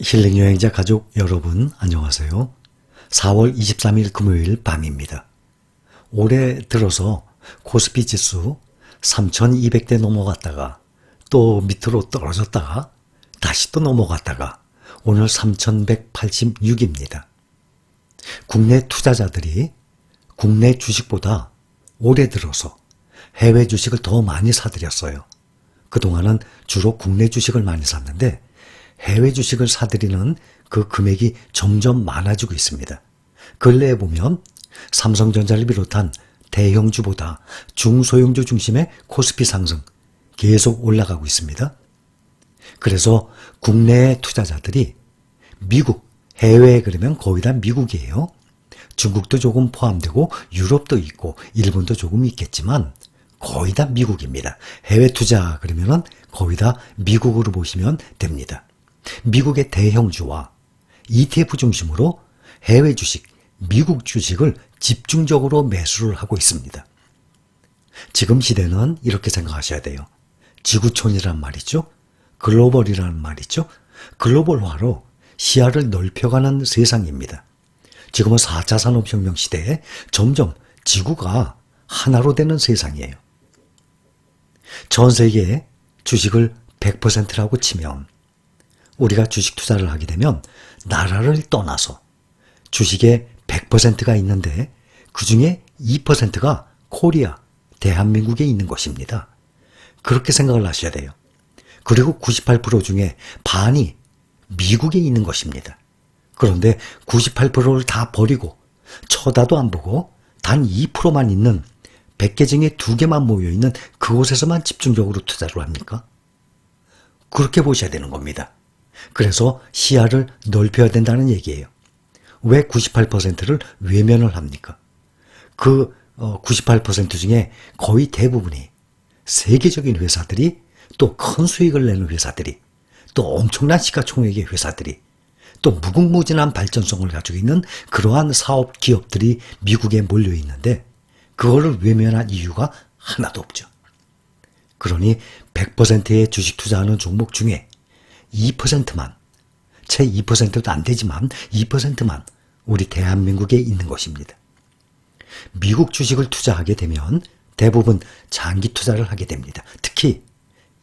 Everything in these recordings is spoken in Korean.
힐링여행자 가족 여러분 안녕하세요. 4월 23일 금요일 밤입니다. 올해 들어서 코스피 지수 3200대 넘어갔다가 또 밑으로 떨어졌다가 다시 또 넘어갔다가 오늘 3186입니다. 국내 투자자들이 국내 주식보다 올해 들어서 해외 주식을 더 많이 사들였어요. 그동안은 주로 국내 주식을 많이 샀는데 해외 주식을 사들이는 그 금액이 점점 많아지고 있습니다. 근래에 보면 삼성전자를 비롯한 대형주보다 중소형주 중심의 코스피 상승 계속 올라가고 있습니다. 그래서 국내 투자자들이 미국, 해외에 그러면 거의 다 미국이에요. 중국도 조금 포함되고 유럽도 있고 일본도 조금 있겠지만 거의 다 미국입니다. 해외 투자 그러면은 거의 다 미국으로 보시면 됩니다. 미국의 대형주와 ETF 중심으로 해외 주식, 미국 주식을 집중적으로 매수를 하고 있습니다. 지금 시대는 이렇게 생각하셔야 돼요. 지구촌이란 말이죠. 글로벌이라는 말이죠. 글로벌화로 시야를 넓혀가는 세상입니다. 지금은 4차 산업혁명 시대에 점점 지구가 하나로 되는 세상이에요. 전 세계의 주식을 100%라고 치면 우리가 주식 투자를 하게 되면 나라를 떠나서 주식의 100%가 있는데 그 중에 2%가 코리아, 대한민국에 있는 것입니다. 그렇게 생각을 하셔야 돼요. 그리고 98% 중에 반이 미국에 있는 것입니다. 그런데 98%를 다 버리고 쳐다도 안 보고 단 2%만 있는 100개 중에 2개만 모여있는 그곳에서만 집중적으로 투자를 합니까? 그렇게 보셔야 되는 겁니다. 그래서 시야를 넓혀야 된다는 얘기예요. 왜 98%를 외면을 합니까? 그 98% 중에 거의 대부분이 세계적인 회사들이 또 큰 수익을 내는 회사들이 또 엄청난 시가총액의 회사들이 또 무궁무진한 발전성을 가지고 있는 그러한 사업 기업들이 미국에 몰려 있는데 그거를 외면한 이유가 하나도 없죠. 그러니 100%의 주식 투자하는 종목 중에 2%만, 채 2%도 안 되지만 2%만 우리 대한민국에 있는 것입니다. 미국 주식을 투자하게 되면 대부분 장기 투자를 하게 됩니다. 특히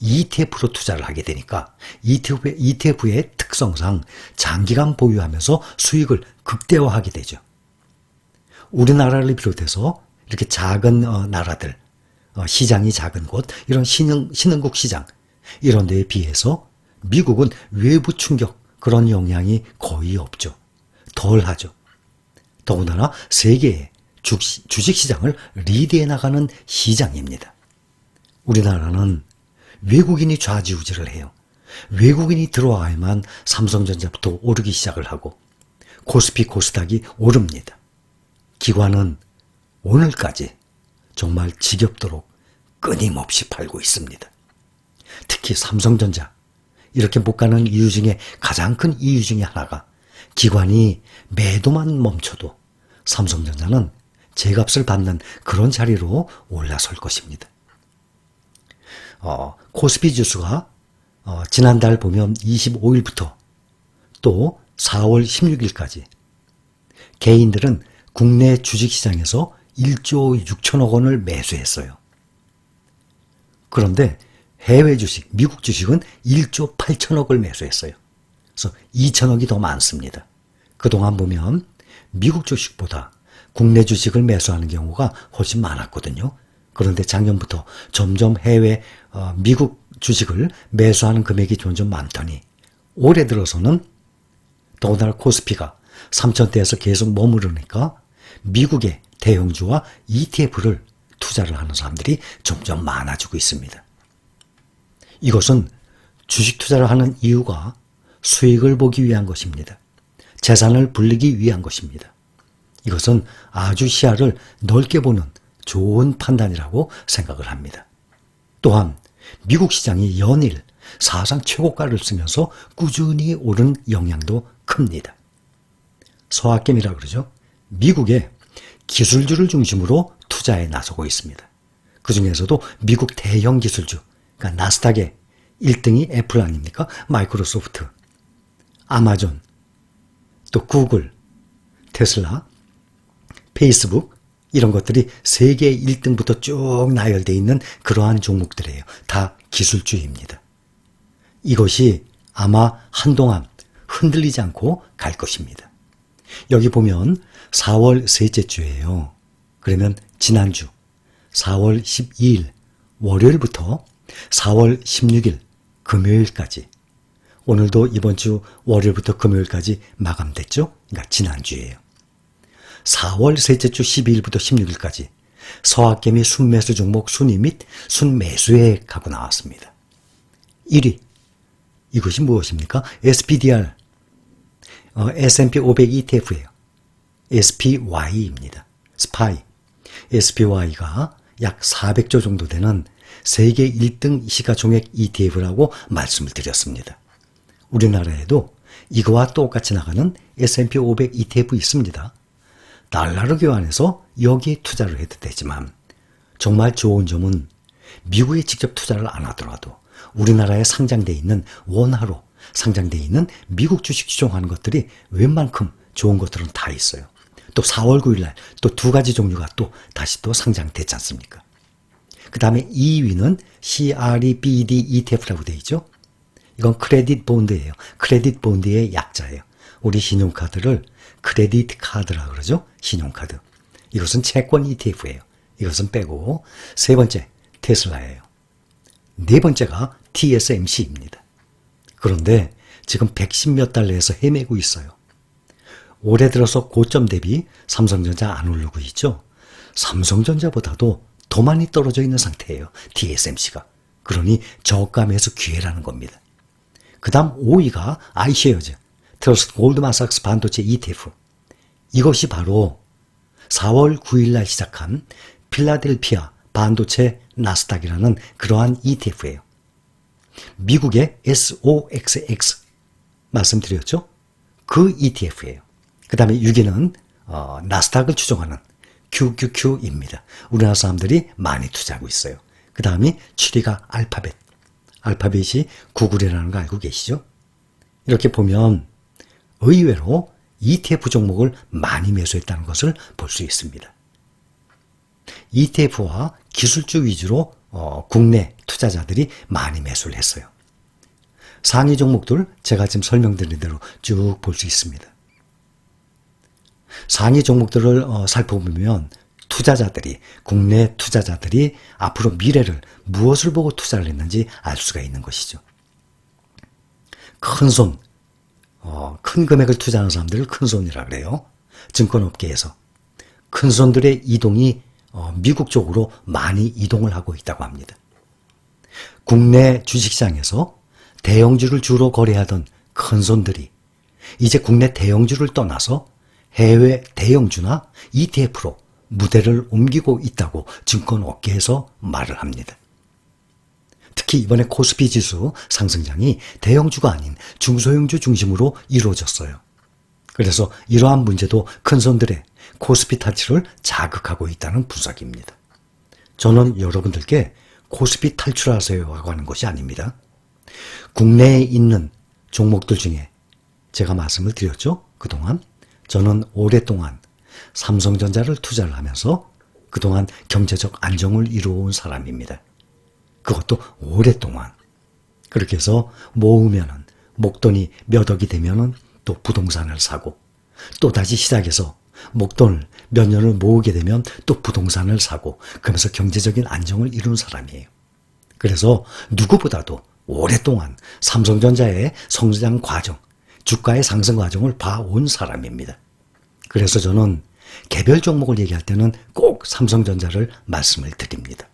ETF로 투자를 하게 되니까 ETF의 특성상 장기간 보유하면서 수익을 극대화하게 되죠. 우리나라를 비롯해서 이렇게 작은 나라들, 시장이 작은 곳, 이런 신흥국 시장 이런 데에 비해서 미국은 외부 충격 그런 영향이 거의 없죠. 덜하죠. 더군다나 세계의 주식시장을 리드해 나가는 시장입니다. 우리나라는 외국인이 좌지우지를 해요. 외국인이 들어와야만 삼성전자부터 오르기 시작을 하고 코스피 코스닥이 오릅니다. 기관은 오늘까지 정말 지겹도록 끊임없이 팔고 있습니다. 특히 삼성전자 이렇게 못 가는 이유 중에 가장 큰 이유 중에 하나가 기관이 매도만 멈춰도 삼성전자는 제값을 받는 그런 자리로 올라설 것입니다. 코스피 지수가 지난달 보면 25일부터 또 4월 16일까지 개인들은 국내 주식시장에서 1조 6천억 원을 매수했어요. 그런데 해외 주식, 미국 주식은 1조 8천억을 매수했어요. 그래서 2천억이 더 많습니다. 그동안 보면 미국 주식보다 국내 주식을 매수하는 경우가 훨씬 많았거든요. 그런데 작년부터 점점 해외 미국 주식을 매수하는 금액이 점점 많더니 올해 들어서는 더군다나 코스피가 3,000대에서 계속 머무르니까 미국의 대형주와 ETF를 투자를 하는 사람들이 점점 많아지고 있습니다. 이것은 주식 투자를 하는 이유가 수익을 보기 위한 것입니다. 재산을 불리기 위한 것입니다. 이것은 아주 시야를 넓게 보는 좋은 판단이라고 생각을 합니다. 또한 미국 시장이 연일 사상 최고가를 쓰면서 꾸준히 오른 영향도 큽니다. 서학겜이라고 그러죠. 미국의 기술주를 중심으로 투자에 나서고 있습니다. 그 중에서도 미국 대형 기술주, 그러니까 나스닥의 1등이 애플 아닙니까? 마이크로소프트, 아마존, 또 구글, 테슬라, 페이스북 이런 것들이 세계 1등부터 쭉 나열되어 있는 그러한 종목들이에요. 다 기술주입니다. 이것이 아마 한동안 흔들리지 않고 갈 것입니다. 여기 보면 4월 셋째 주예요. 그러면 지난주 4월 12일 월요일부터 4월 16일 금요일까지, 오늘도 이번 주 월요일부터 금요일까지 마감됐죠? 그러니까 지난주예요. 4월 셋째 주 12일부터 16일까지 서학개미 순매수 종목 순위 및 순매수액하고 나왔습니다. 1위, 이것이 무엇입니까? SPDR, S&P 500 ETF예요. SPY입니다. SPY. SPY가 약 400조 정도 되는 세계 1등 시가총액 ETF라고 말씀을 드렸습니다. 우리나라에도 이거와 똑같이 나가는 S&P 500 ETF 있습니다. 달러로 교환해서 여기에 투자를 해도 되지만 정말 좋은 점은 미국에 직접 투자를 안 하더라도 우리나라에 상장되어 있는 원화로 상장되어 있는 미국 주식 추종하는 것들이 웬만큼 좋은 것들은 다 있어요. 또 4월 9일 날 또 두 가지 종류가 또 다시 또 상장됐지 않습니까? 그 다음에 2위는 CREBD ETF라고 되어 있죠. 이건 크레딧 본드예요. 크레딧 본드의 약자예요. 우리 신용카드를 크레딧 카드라 그러죠. 신용카드. 이것은 채권 ETF예요. 이것은 빼고 세 번째 테슬라예요. 네 번째가 TSMC입니다. 그런데 지금 110몇 달러에서 헤매고 있어요. 올해 들어서 고점 대비 삼성전자 안 오르고 있죠. 삼성전자보다도 더 많이 떨어져 있는 상태예요. TSMC가. 그러니 저가 매수 기회라는 겁니다. 그 다음 5위가 iShares, 트러스트 골드만삭스 반도체 ETF. 이것이 바로 4월 9일 날 시작한 필라델피아 반도체 나스닥이라는 그러한 ETF예요. 미국의 SOXX 말씀드렸죠? 그 ETF예요. 그 다음에 6위는 나스닥을 추종하는 QQQ입니다. 우리나라 사람들이 많이 투자하고 있어요. 그 다음이 7위가 알파벳. 알파벳이 구글이라는 거 알고 계시죠? 이렇게 보면 의외로 ETF 종목을 많이 매수했다는 것을 볼 수 있습니다. ETF와 기술주 위주로 국내 투자자들이 많이 매수를 했어요. 상위 종목들 제가 지금 설명드린 대로 쭉 볼 수 있습니다. 상위 종목들을 살펴보면 투자자들이, 국내 투자자들이 앞으로 미래를 무엇을 보고 투자를 했는지 알 수가 있는 것이죠. 큰 손, 큰 금액을 투자하는 사람들을 큰 손이라 그래요. 증권업계에서. 큰 손들의 이동이 미국 쪽으로 많이 이동을 하고 있다고 합니다. 국내 주식시장에서 대형주를 주로 거래하던 큰 손들이 이제 국내 대형주를 떠나서 해외 대형주나 ETF로 무대를 옮기고 있다고 증권업계에서 말을 합니다. 특히 이번에 코스피 지수 상승장이 대형주가 아닌 중소형주 중심으로 이루어졌어요. 그래서 이러한 문제도 큰 손들의 코스피 탈출을 자극하고 있다는 분석입니다. 저는 여러분들께 코스피 탈출하세요 하고 하는 것이 아닙니다. 국내에 있는 종목들 중에 제가 말씀을 드렸죠. 그동안 저는 오랫동안 삼성전자를 투자를 하면서 그동안 경제적 안정을 이루어온 사람입니다. 그것도 오랫동안. 그렇게 해서 모으면은 목돈이 몇 억이 되면은 또 부동산을 사고 또다시 시작해서 목돈을 몇 년을 모으게 되면 또 부동산을 사고 그러면서 경제적인 안정을 이룬 사람이에요. 그래서 누구보다도 오랫동안 삼성전자의 성장 과정, 주가의 상승 과정을 봐온 사람입니다. 그래서 저는 개별 종목을 얘기할 때는 꼭 삼성전자를 말씀을 드립니다.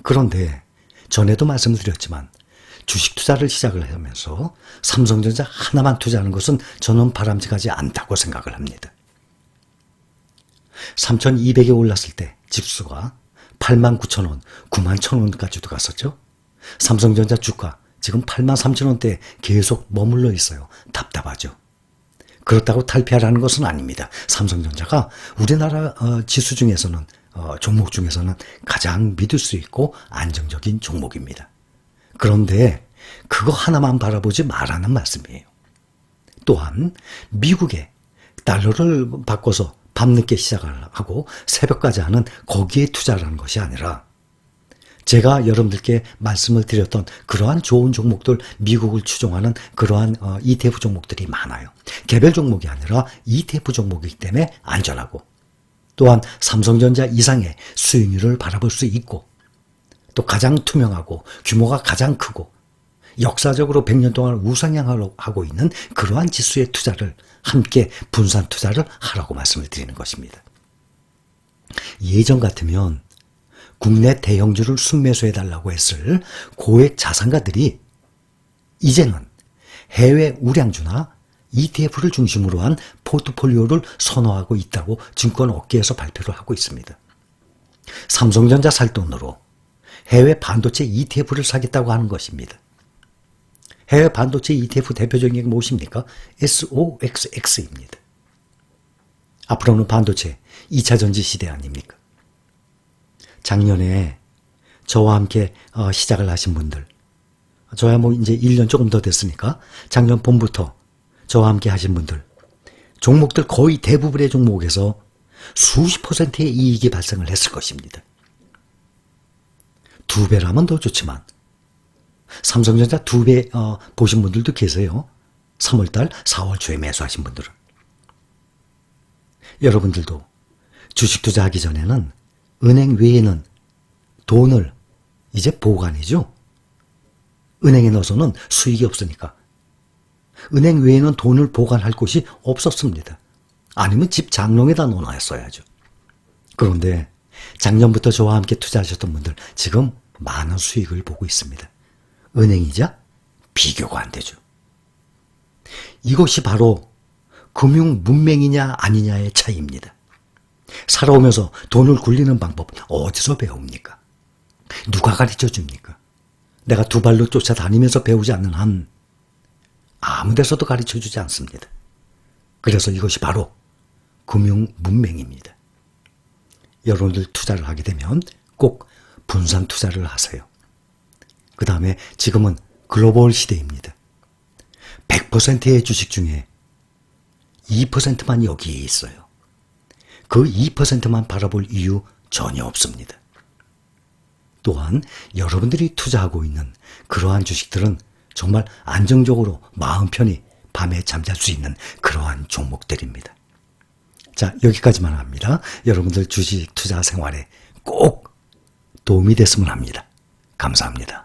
그런데 전에도 말씀드렸지만 주식 투자를 시작을 하면서 삼성전자 하나만 투자하는 것은 저는 바람직하지 않다고 생각을 합니다. 3,200에 올랐을 때 지수가 89,000원, 91,000원까지도 갔었죠. 삼성전자 주가 지금 83,000원대에 계속 머물러 있어요. 답답하죠. 그렇다고 탈피하라는 것은 아닙니다. 삼성전자가 우리나라 지수 중에서는 종목 중에서는 가장 믿을 수 있고 안정적인 종목입니다. 그런데 그거 하나만 바라보지 말라는 말씀이에요. 또한 미국에 달러를 바꿔서 밤늦게 시작을 하고 새벽까지 하는 거기에 투자라는 것이 아니라 제가 여러분들께 말씀을 드렸던 그러한 좋은 종목들, 미국을 추종하는 그러한 ETF 종목들이 많아요. 개별 종목이 아니라 ETF 종목이기 때문에 안전하고 또한 삼성전자 이상의 수익률을 바라볼 수 있고 또 가장 투명하고 규모가 가장 크고 역사적으로 100년 동안 우상향하고 있는 그러한 지수의 투자를 함께 분산 투자를 하라고 말씀을 드리는 것입니다. 예전 같으면 국내 대형주를 순매수해달라고 했을 고액 자산가들이 이제는 해외 우량주나 ETF를 중심으로 한 포트폴리오를 선호하고 있다고 증권업계에서 발표를 하고 있습니다. 삼성전자 살 돈으로 해외 반도체 ETF를 사겠다고 하는 것입니다. 해외 반도체 ETF 대표적인 게 무엇입니까? SOXX입니다. 앞으로는 반도체 2차 전지 시대 아닙니까? 작년에 저와 함께 시작을 하신 분들, 저야 뭐 이제 1년 조금 더 됐으니까 작년 봄부터 저와 함께 하신 분들, 종목들 거의 대부분의 종목에서 수십 %의 이익이 발생을 했을 것입니다. 2배라면 더 좋지만 삼성전자 2배 보신 분들도 계세요. 3월달, 4월 초에 매수하신 분들은. 여러분들도 주식 투자하기 전에는 은행 외에는 돈을 이제 보관이죠. 은행에 넣어서는 수익이 없으니까. 은행 외에는 돈을 보관할 곳이 없었습니다. 아니면 집 장롱에다 넣어놨어야죠. 그런데 작년부터 저와 함께 투자하셨던 분들 지금 많은 수익을 보고 있습니다. 은행이자 비교가 안 되죠. 이것이 바로 금융 문맹이냐 아니냐의 차이입니다. 살아오면서 돈을 굴리는 방법 어디서 배웁니까? 누가 가르쳐 줍니까? 내가 두 발로 쫓아다니면서 배우지 않는 한 아무 데서도 가르쳐 주지 않습니다. 그래서 이것이 바로 금융 문맹입니다. 여러분들 투자를 하게 되면 꼭 분산 투자를 하세요. 그 다음에 지금은 글로벌 시대입니다. 100%의 주식 중에 2%만 여기에 있어요. 그 2%만 바라볼 이유 전혀 없습니다. 또한 여러분들이 투자하고 있는 그러한 주식들은 정말 안정적으로 마음 편히 밤에 잠잘 수 있는 그러한 종목들입니다. 자, 여기까지만 합니다. 여러분들 주식 투자 생활에 꼭 도움이 됐으면 합니다. 감사합니다.